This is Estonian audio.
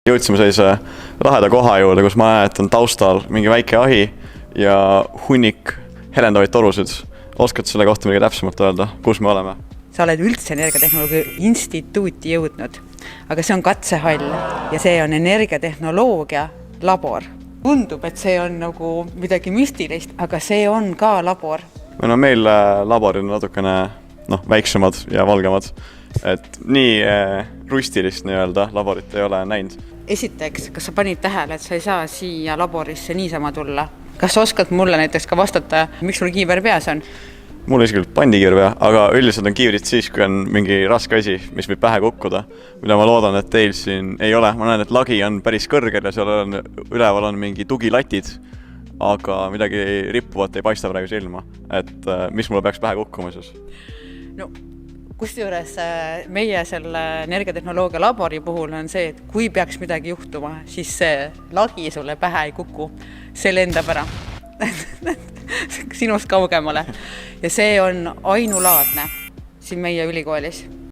Jõudsime sellise laheda koha juurde, kus ma näen, et on taustal mingi väike ahi ja hunnik helendavaid torusid. Oskad selle kohta midagi täpsemalt öelda, kus me oleme? Sa oled üldse Energiatehnoloogia Instituuti jõudnud, aga see on katsehall ja see on energiatehnoloogia labor. Tundub, et see on nagu midagi müstilist, aga see on ka labor. Meil laborid on natukene väiksemad ja valgemad, et nii rustilist laborit ei ole näinud. Esiteks, kas sa panid tähele, et sa ei saa siia laborisse niisama tulla? Kas oskad mulle näiteks ka vastata, miks sul kiiver peas on? Mul isiklikult pandi kiiver pea, aga üldiselt on kiivrid siis, kui on mingi raske asi, mis võib pähe kukkuda, mida ma loodan, et teil siin ei ole. Ma näen, et lagi on päris kõrgel ja seal on, üleval on mingi tugilatid, aga midagi rippuvat ei paista praegu silma. Et mis mulle peaks pähe kukkuma siis? No, kusjuures meie selle energiatehnoloogia labori puhul on see, et kui peaks midagi juhtuma, siis see lagi sulle pähe ei kuku. See lendab ära sinust kaugemale. Ja see on ainulaadne siin meie ülikoolis.